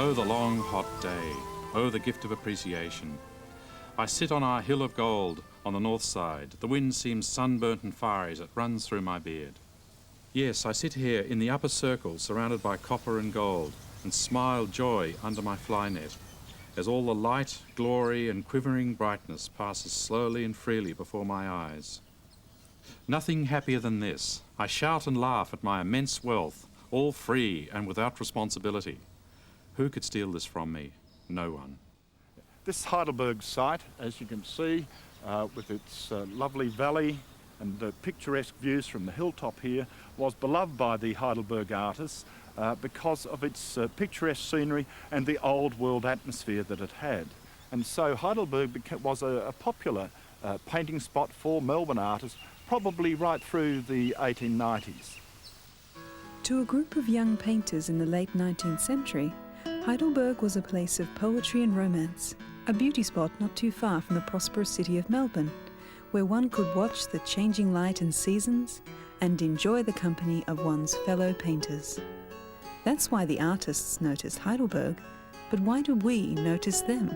Oh, the long, hot day. Oh, the gift of appreciation. I sit on our hill of gold on the north side. The wind seems sunburnt and fiery as it runs through my beard. Yes, I sit here in the upper circle surrounded by copper and gold and smile joy under my fly net as all the light, glory and quivering brightness passes slowly and freely before my eyes. Nothing happier than this. I shout and laugh at my immense wealth, all free and without responsibility. Who could steal this from me? No one. This Heidelberg site, as you can see, with its lovely valley and the picturesque views from the hilltop here, was beloved by the Heidelberg artists because of its picturesque scenery and the old world atmosphere that it had. And so Heidelberg was a popular painting spot for Melbourne artists, probably right through the 1890s. To a group of young painters in the late 19th century, Heidelberg was a place of poetry and romance, a beauty spot not too far from the prosperous city of Melbourne, where one could watch the changing light and seasons and enjoy the company of one's fellow painters. That's why the artists noticed Heidelberg, but why do we notice them?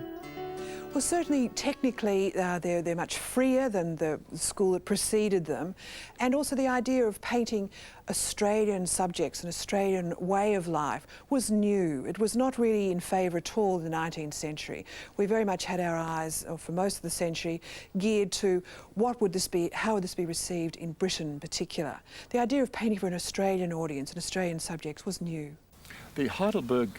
Well, certainly technically they're much freer than the school that preceded them, and also the idea of painting Australian subjects, an Australian way of life, was new. It was not really in favour at all in the 19th century. We very much had our eyes, or for most of the century, geared to what would this be, how would this be received in Britain in particular. The idea of painting for an Australian audience and Australian subjects was new. The Heidelberg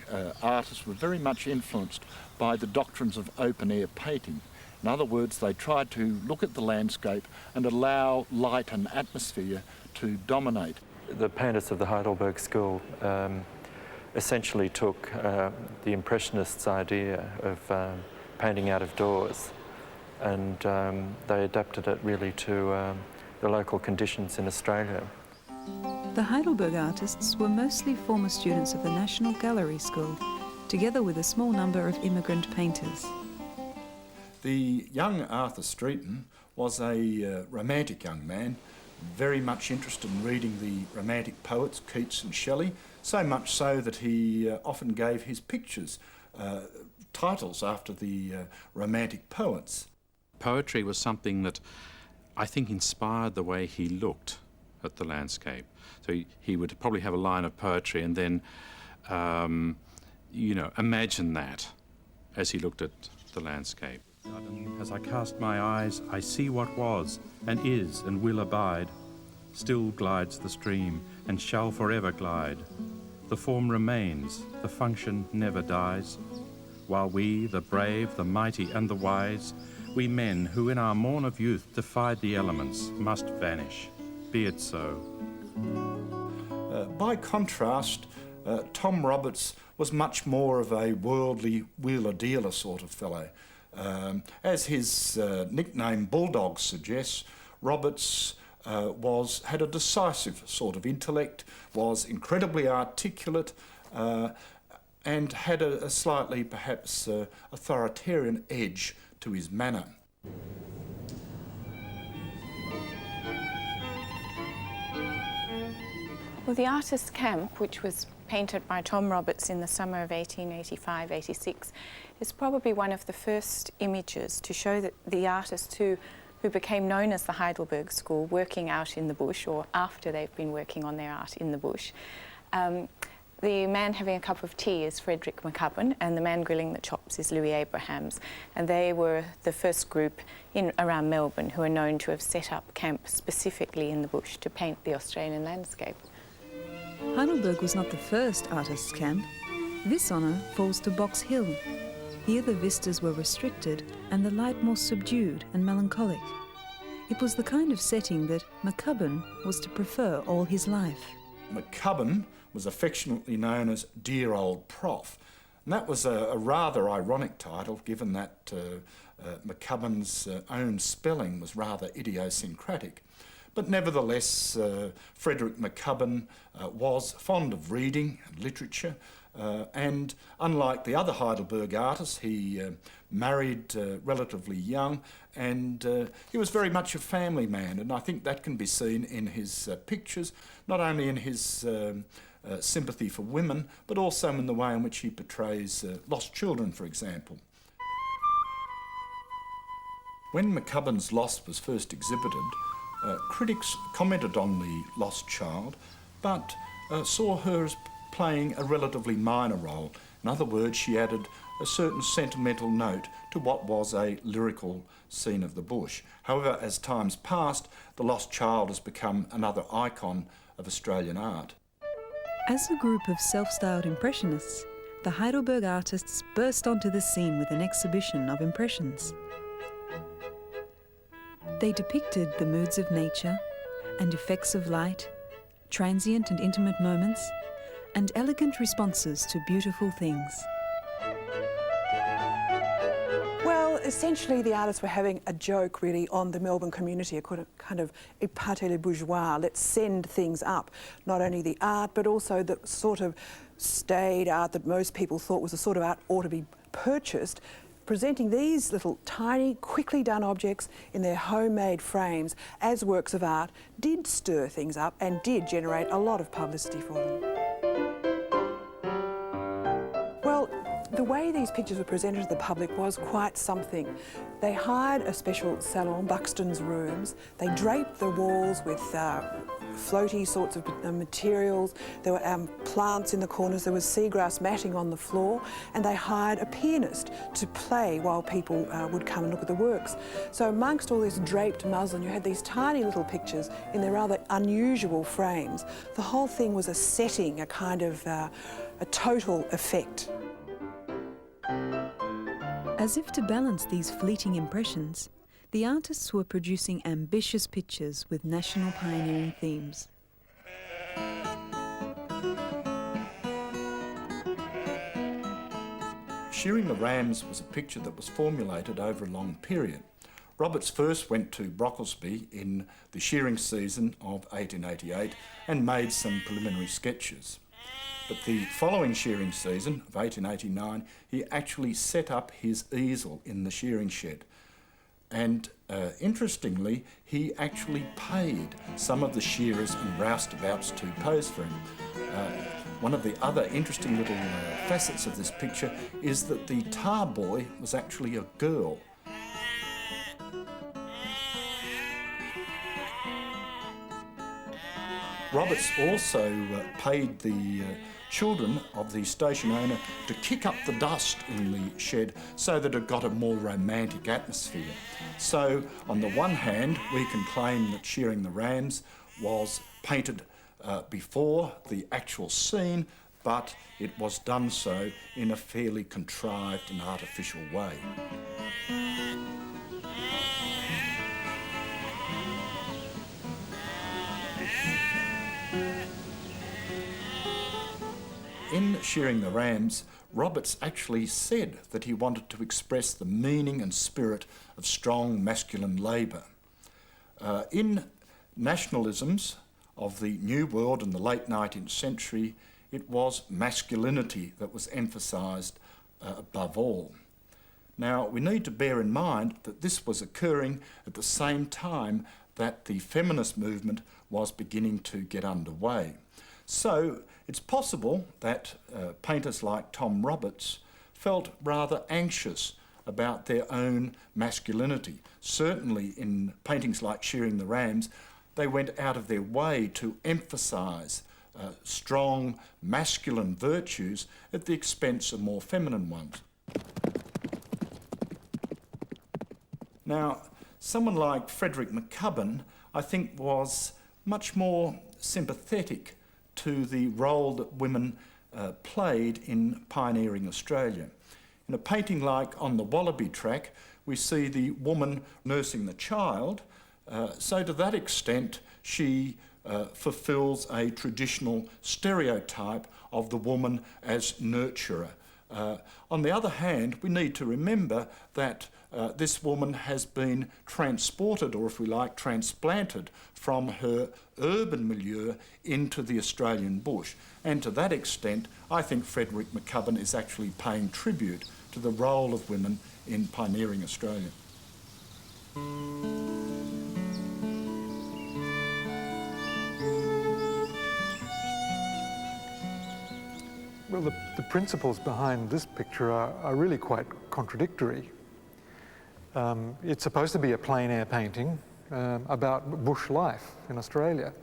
artists were very much influenced by the doctrines of open-air painting. In other words, they tried to look at the landscape and allow light and atmosphere to dominate. The painters of the Heidelberg school essentially took the Impressionists' idea of painting out of doors, and they adapted it really to the local conditions in Australia. The Heidelberg artists were mostly former students of the National Gallery School, together with a small number of immigrant painters. The young Arthur Streeton was a romantic young man, very much interested in reading the romantic poets, Keats and Shelley, so much so that he often gave his pictures titles after the romantic poets. Poetry was something that I think inspired the way he looked at the landscape. So he would probably have a line of poetry and then, imagine that as he looked at the landscape. As I cast my eyes, I see what was and is and will abide. Still glides the stream and shall forever glide. The form remains, the function never dies. While we, the brave, the mighty and the wise, we men who in our morn of youth defied the elements, must vanish. Be it so. By contrast, Tom Roberts was much more of a worldly wheeler-dealer sort of fellow. As his nickname Bulldog suggests, Roberts had a decisive sort of intellect, was incredibly articulate, and had a slightly, perhaps, authoritarian edge to his manner. Well, the artist camp, which was painted by Tom Roberts in the summer of 1885-86, is probably one of the first images to show that the artists who became known as the Heidelberg School, working out in the bush, or after they've been working on their art in the bush. The man having a cup of tea is Frederick McCubbin, and the man grilling the chops is Louis Abrahams. And they were the first group around Melbourne who are known to have set up camp specifically in the bush to paint the Australian landscape. Heidelberg was not the first artists' camp. This honour falls to Box Hill. Here the vistas were restricted and the light more subdued and melancholic. It was the kind of setting that McCubbin was to prefer all his life. McCubbin was affectionately known as Dear Old Prof. And that was a rather ironic title, given that McCubbin's own spelling was rather idiosyncratic. But nevertheless, Frederick McCubbin was fond of reading and literature, and unlike the other Heidelberg artists, he married relatively young, and he was very much a family man, and I think that can be seen in his pictures, not only in his sympathy for women, but also in the way in which he portrays lost children, for example. When McCubbin's Lost was first exhibited, critics commented on the lost child, but saw her as playing a relatively minor role. In other words, she added a certain sentimental note to what was a lyrical scene of the bush. However, as time's passed, the lost child has become another icon of Australian art. As a group of self-styled impressionists, the Heidelberg artists burst onto the scene with an exhibition of impressions. They depicted the moods of nature and effects of light, transient and intimate moments, and elegant responses to beautiful things. Well, essentially the artists were having a joke really on the Melbourne community, a kind of épaté les bourgeois, let's send things up, not only the art but also the sort of staid art that most people thought was the sort of art ought to be purchased, presenting these little tiny, quickly done objects in their homemade frames as works of art did stir things up and did generate a lot of publicity for them. Well, the way these pictures were presented to the public was quite something. They hired a special salon, Buxton's Rooms. They draped the walls with floaty sorts of materials. There were plants in the corners. There was seagrass matting on the floor. And they hired a pianist to play while people would come and look at the works. So amongst all this draped muslin, you had these tiny little pictures in their rather unusual frames. The whole thing was a setting, a kind of a total effect. As if to balance these fleeting impressions, the artists were producing ambitious pictures with national pioneering themes. Shearing the Rams was a picture that was formulated over a long period. Roberts first went to Brocklesby in the shearing season of 1888 and made some preliminary sketches. But the following shearing season of 1889, he actually set up his easel in the shearing shed. And interestingly, he actually paid some of the shearers and roustabouts to pose for him. One of the other interesting little facets of this picture is that the tar boy was actually a girl. Roberts also paid the children of the station owner to kick up the dust in the shed so that it got a more romantic atmosphere. So, on the one hand, we can claim that Shearing the Rams was painted before the actual scene, but it was done so in a fairly contrived and artificial way. In Shearing the Rams, Roberts actually said that he wanted to express the meaning and spirit of strong masculine labour. In nationalisms of the New World in the late 19th century, it was masculinity that was emphasised above all. Now, we need to bear in mind that this was occurring at the same time that the feminist movement was beginning to get underway. So it's possible that painters like Tom Roberts felt rather anxious about their own masculinity. Certainly in paintings like Shearing the Rams, they went out of their way to emphasise strong masculine virtues at the expense of more feminine ones. Now, someone like Frederick McCubbin, I think, was much more sympathetic to the role that women played in pioneering Australia. In a painting like On the Wallaby Track, we see the woman nursing the child, so to that extent she fulfills a traditional stereotype of the woman as nurturer. On the other hand, we need to remember that this woman has been transported, or if we like, transplanted from her urban milieu into the Australian bush. And to that extent, I think Frederick McCubbin is actually paying tribute to the role of women in pioneering Australia. Well, the principles behind this picture are really quite contradictory. It's supposed to be a plein air painting about bush life in Australia.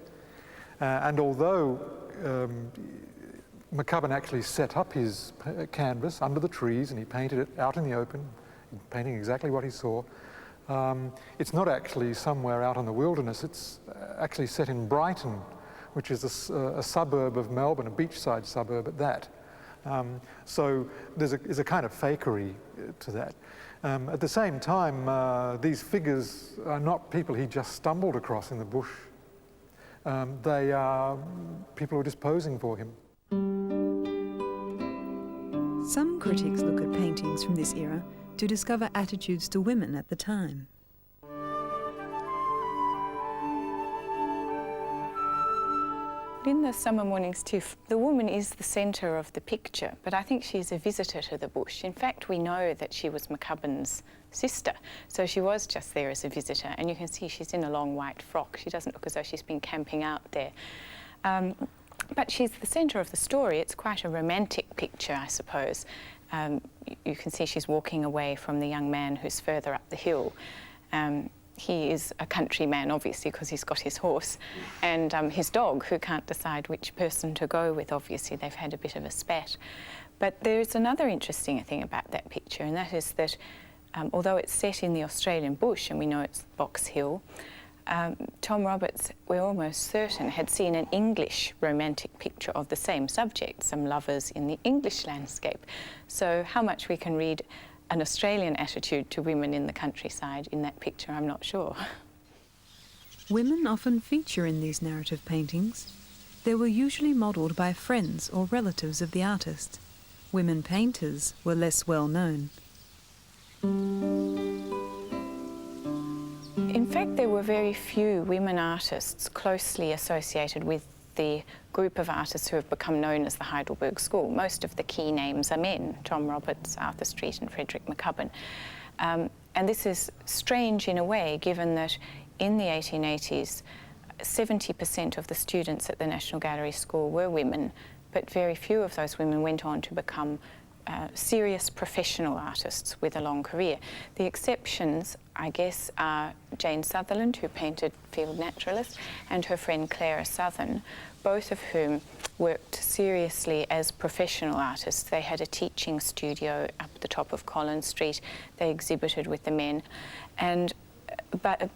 And although McCubbin actually set up his canvas under the trees and he painted it out in the open, painting exactly what he saw, it's not actually somewhere out in the wilderness. It's actually set in Brighton, which is a suburb of Melbourne, a beachside suburb at that. So there's a kind of fakery to that. At the same time, these figures are not people he just stumbled across in the bush. They are people who are just posing for him. Some critics look at paintings from this era to discover attitudes to women at the time. In the Summer Morning's Tiff, the woman is the centre of the picture, but I think she's a visitor to the bush. In fact, we know that she was McCubbin's sister, so she was just there as a visitor, and you can see she's in a long white frock. She doesn't look as though she's been camping out there. But she's the centre of the story. It's quite a romantic picture, I suppose. You can see she's walking away from the young man who's further up the hill. He is a countryman, obviously, because he's got his horse, and his dog, who can't decide which person to go with. Obviously, they've had a bit of a spat. But there's another interesting thing about that picture, and that is that although it's set in the Australian bush, and we know it's Box Hill, Tom Roberts, we're almost certain, had seen an English romantic picture of the same subject, some lovers in the English landscape. So how much we can read an Australian attitude to women in the countryside in that picture, I'm not sure. Women often feature in these narrative paintings. They were usually modelled by friends or relatives of the artist. Women painters were less well known. In fact, there were very few women artists closely associated with the group of artists who have become known as the Heidelberg School. Most of the key names are men: Tom Roberts, Arthur Street and Frederick McCubbin. And this is strange in a way, given that in the 1880s, 70% of the students at the National Gallery School were women, but very few of those women went on to become serious professional artists with a long career. The exceptions, I guess, are Jane Sutherland, who painted Field Naturalist, and her friend Clara Southern, both of whom worked seriously as professional artists. They had a teaching studio up the top of Collins Street. They exhibited with the men, but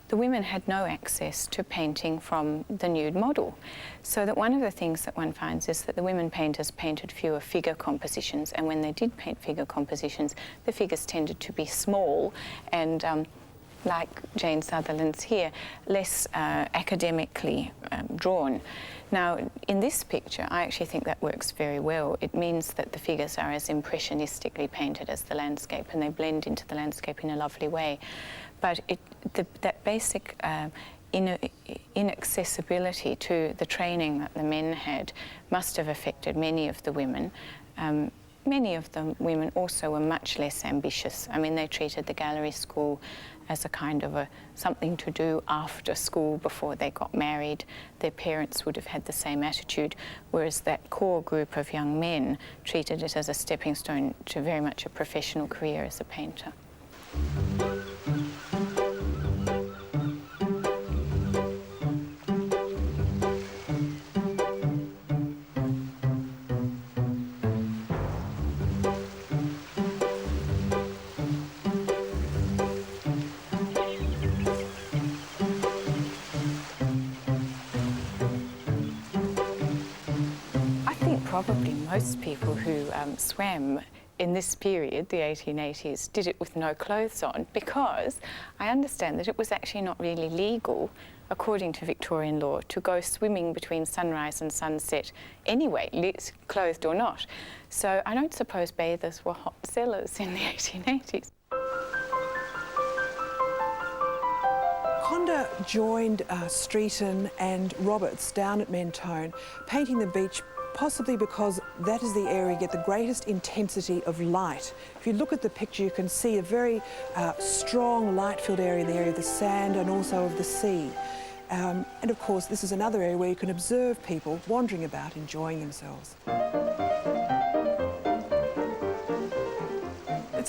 the women had no access to painting from the nude model. So that one of the things that one finds is that the women painters painted fewer figure compositions, and when they did paint figure compositions, the figures tended to be small and, like Jane Sutherland's here, less academically drawn. Now, in this picture, I actually think that works very well. It means that the figures are as impressionistically painted as the landscape, and they blend into the landscape in a lovely way. But that basic inaccessibility to the training that the men had must have affected many of the women. Many of the women also were much less ambitious. I mean, they treated the gallery school as a kind of something to do after school before they got married. Their parents would have had the same attitude, whereas that core group of young men treated it as a stepping stone to very much a professional career as a painter. Probably most people who swam in this period, the 1880s, did it with no clothes on, because I understand that it was actually not really legal, according to Victorian law, to go swimming between sunrise and sunset anyway, clothed or not. So I don't suppose bathers were hot sellers in the 1880s. Honda joined Streeton and Roberts down at Mentone, painting the beach possibly because that is the area you get the greatest intensity of light. If you look at the picture, you can see a very strong light-filled area in the area of the sand and also of the sea. And of course, this is another area where you can observe people wandering about, enjoying themselves.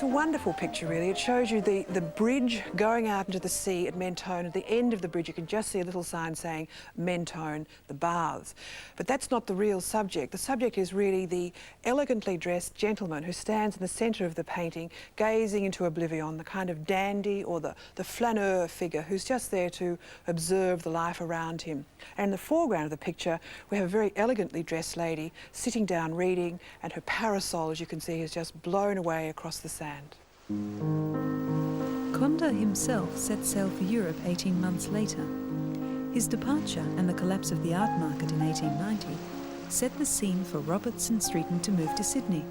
a wonderful picture, really. It shows you the bridge going out into the sea at Mentone. At the end of the bridge, you can just see a little sign saying Mentone, the baths. But that's not the real subject. The subject is really the elegantly dressed gentleman who stands in the centre of the painting, gazing into oblivion, the kind of dandy or the flaneur figure who's just there to observe the life around him. And in the foreground of the picture, we have a very elegantly dressed lady sitting down reading, and her parasol, as you can see, is just blown away across the sand. Conde himself set sail for Europe 18 months later. His departure and the collapse of the art market in 1890 set the scene for Roberts and Streeton to move to Sydney,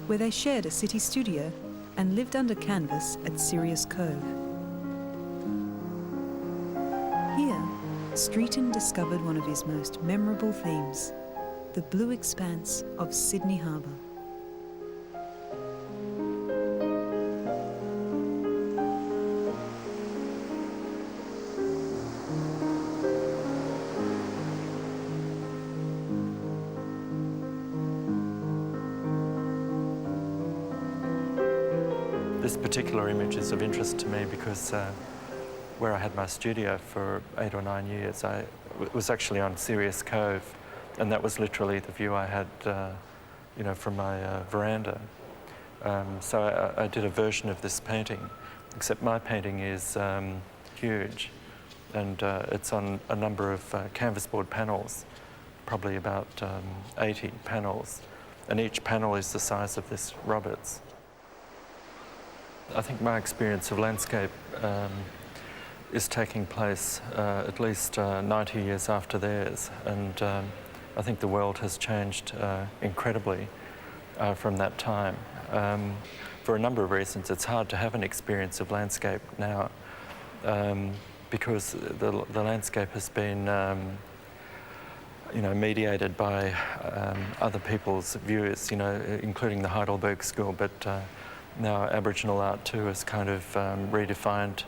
where they shared a city studio and lived under canvas at Sirius Cove. Here, Streeton discovered one of his most memorable themes, the blue expanse of Sydney Harbour. This particular image is of interest to me because where I had my studio for 8 or 9 years, I was actually on Sirius Cove, and that was literally the view I had, you know, from my veranda. So I did a version of this painting, except my painting is huge, and it's on a number of canvas board panels, probably about 80 panels, and each panel is the size of this Roberts. I think my experience of landscape is taking place at least 90 years after theirs, and I think the world has changed incredibly from that time. For a number of reasons, it's hard to have an experience of landscape now because the landscape has been you know, mediated by other people's views, you know, including the Heidelberg School, but now Aboriginal art too has kind of redefined,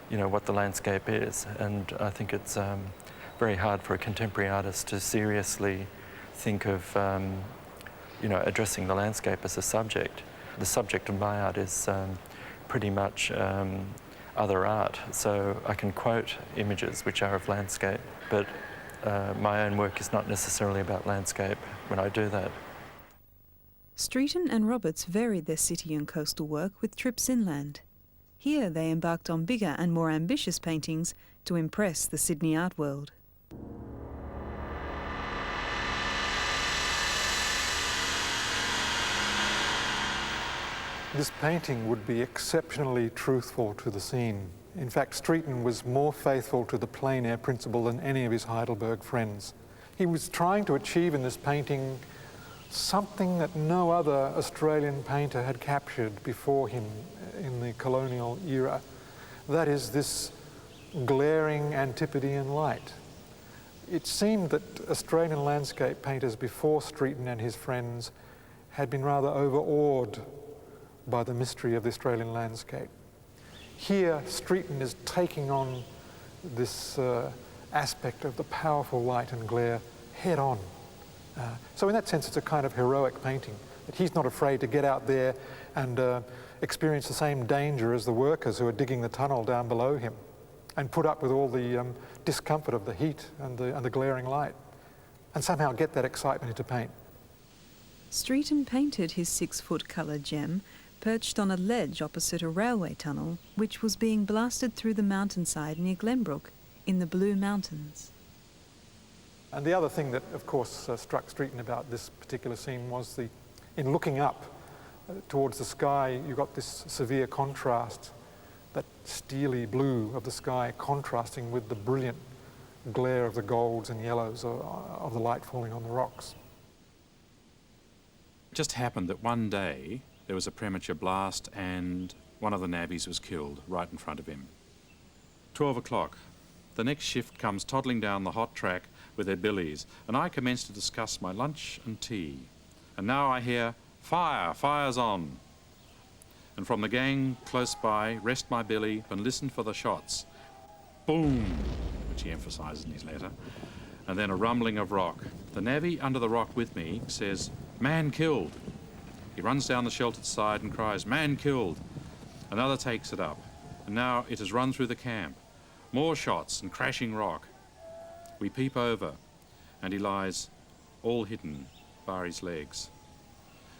you know, what the landscape is, and I think it's very hard for a contemporary artist to seriously think of, you know, addressing the landscape as a subject. The subject of my art is pretty much other art, so I can quote images which are of landscape, but my own work is not necessarily about landscape when I do that. Streeton and Roberts varied their city and coastal work with trips inland. Here they embarked on bigger and more ambitious paintings to impress the Sydney art world. This painting would be exceptionally truthful to the scene. In fact, Streeton was more faithful to the plein air principle than any of his Heidelberg friends. He was trying to achieve in this painting something that no other Australian painter had captured before him in the colonial era. That is this glaring Antipodean light. It seemed that Australian landscape painters before Streeton and his friends had been rather overawed by the mystery of the Australian landscape. Here, Streeton is taking on this aspect of the powerful light and glare head on. So in that sense, it's a kind of heroic painting, that he's not afraid to get out there and experience the same danger as the workers who are digging the tunnel down below him and put up with all the discomfort of the heat and the glaring light, and somehow get that excitement into paint. Streeton painted his 6-foot colour gem perched on a ledge opposite a railway tunnel which was being blasted through the mountainside near Glenbrook in the Blue Mountains. And the other thing that, of course, struck Streeton about this particular scene was in looking up towards the sky, you got this severe contrast, that steely blue of the sky contrasting with the brilliant glare of the golds and yellows of the light falling on the rocks. It just happened that one day there was a premature blast and one of the navvies was killed right in front of him. 12 o'clock. The next shift comes toddling down the hot track with their billies, and I commence to discuss my lunch and tea. And now I hear, "Fire, fire's on." And from the gang close by, rest my billy and listen for the shots. Boom, which he emphasises in his letter, and then a rumbling of rock. The navvy under the rock with me says, "Man killed." He runs down the sheltered side and cries, "Man killed!" Another takes it up, and now it has run through the camp. More shots and crashing rock. We peep over, and he lies all hidden bar his legs.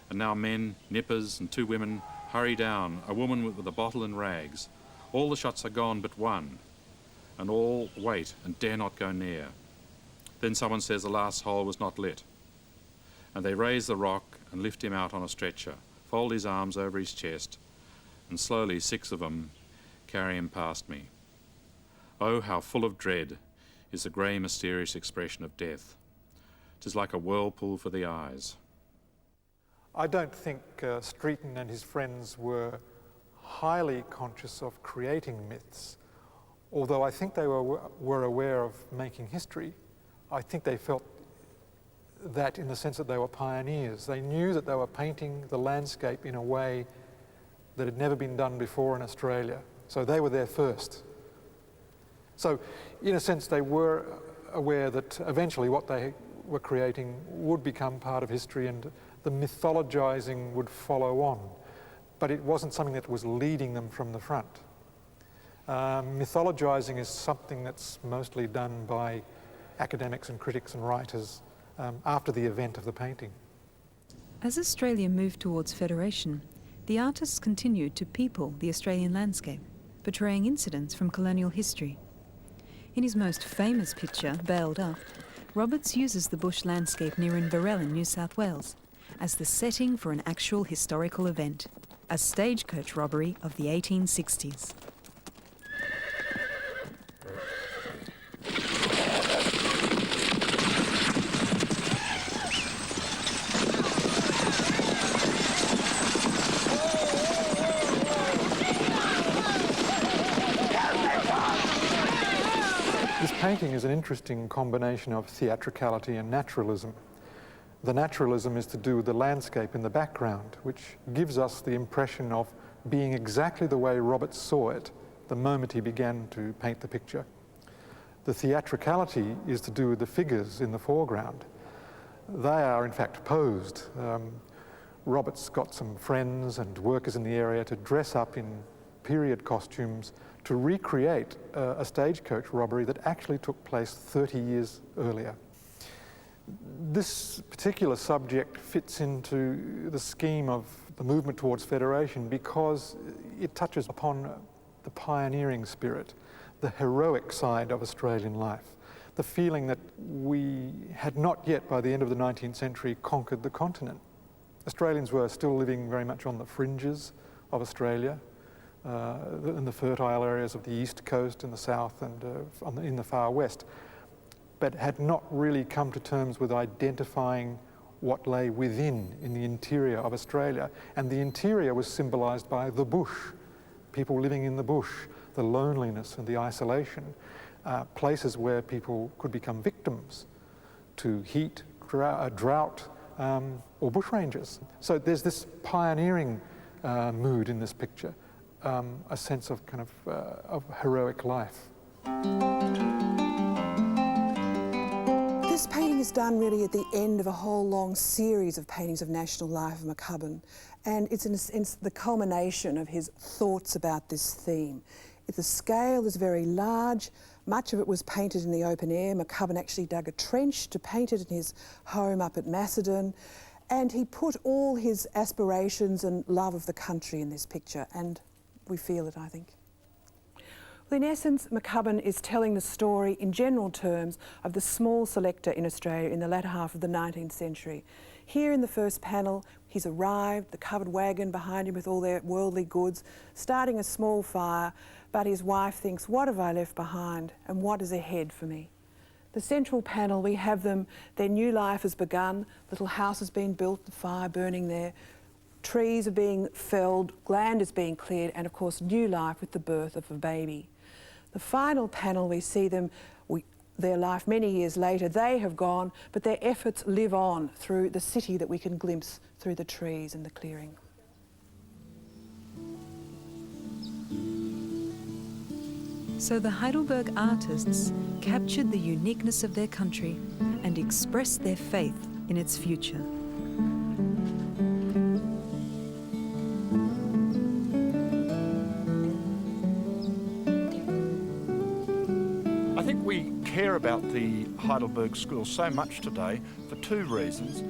And now men, nippers and 2 women hurry down, a woman with a bottle and rags. All the shots are gone but one, and all wait and dare not go near. Then someone says the last hole was not lit, and they raise the rock and lift him out on a stretcher, fold his arms over his chest, and slowly 6 of them carry him past me. Oh, how full of dread is the grey, mysterious expression of death. 'Tis like a whirlpool for the eyes. I don't think Streeton and his friends were highly conscious of creating myths, although I think they were aware of making history. I think they felt that in the sense that they were pioneers. They knew that they were painting the landscape in a way that had never been done before in Australia. So they were there first. So in a sense they were aware that eventually what they were creating would become part of history and the mythologizing would follow on. But it wasn't something that was leading them from the front. Mythologizing is something that's mostly done by academics and critics and writers after the event of the painting. As Australia moved towards federation, the artists continued to people the Australian landscape, portraying incidents from colonial history. In his most famous picture, Bailed Up, Roberts uses the bush landscape near Inverell in New South Wales as the setting for an actual historical event, a stagecoach robbery of the 1860s. This painting is an interesting combination of theatricality and naturalism. The naturalism is to do with the landscape in the background, which gives us the impression of being exactly the way Roberts saw it the moment he began to paint the picture. The theatricality is to do with the figures in the foreground. They are in fact posed. Roberts got some friends and workers in the area to dress up in period costumes to recreate a stagecoach robbery that actually took place 30 years earlier. This particular subject fits into the scheme of the movement towards federation because it touches upon the pioneering spirit, the heroic side of Australian life, the feeling that we had not yet, by the end of the 19th century, conquered the continent. Australians were still living very much on the fringes of Australia, in the fertile areas of the east coast in the south and in the far west, but had not really come to terms with identifying what lay within in the interior of Australia. And the interior was symbolised by the bush, people living in the bush, the loneliness and the isolation, places where people could become victims to heat, drought, or bushrangers. So there's this pioneering mood in this picture, a sense of kind of heroic life. This painting is done really at the end of a whole long series of paintings of national life of McCubbin, and it's in a sense the culmination of his thoughts about this theme. The scale is very large. Much of it was painted in the open air. McCubbin actually dug a trench to paint it in his home up at Macedon, and he put all his aspirations and love of the country in this picture, and we feel it, I think. Well, in essence, McCubbin is telling the story in general terms of the small selector in Australia in the latter half of the 19th century. Here in the first panel, he's arrived, the covered wagon behind him with all their worldly goods, starting a small fire, but his wife thinks, what have I left behind and what is ahead for me? The central panel, we have them, their new life has begun, little house has been built, the fire burning there, trees are being felled, land is being cleared, and of course new life with the birth of a baby. The final panel, we see them, their life many years later, they have gone, but their efforts live on through the city that we can glimpse through the trees and the clearing. So the Heidelberg artists captured the uniqueness of their country and expressed their faith in its future. about the Heidelberg School so much today for two reasons.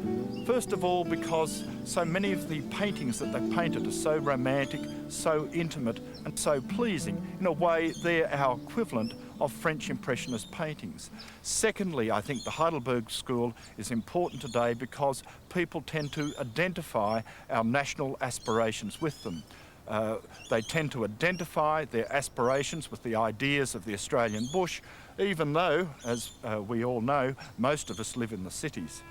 First of all, because so many of the paintings that they painted are so romantic, so intimate and so pleasing. In a way, they're our equivalent of French Impressionist paintings. Secondly, I think the Heidelberg School is important today because people tend to identify our national aspirations with them. They tend to identify their aspirations with the ideas of the Australian bush, even though, as we all know, most of us live in the cities.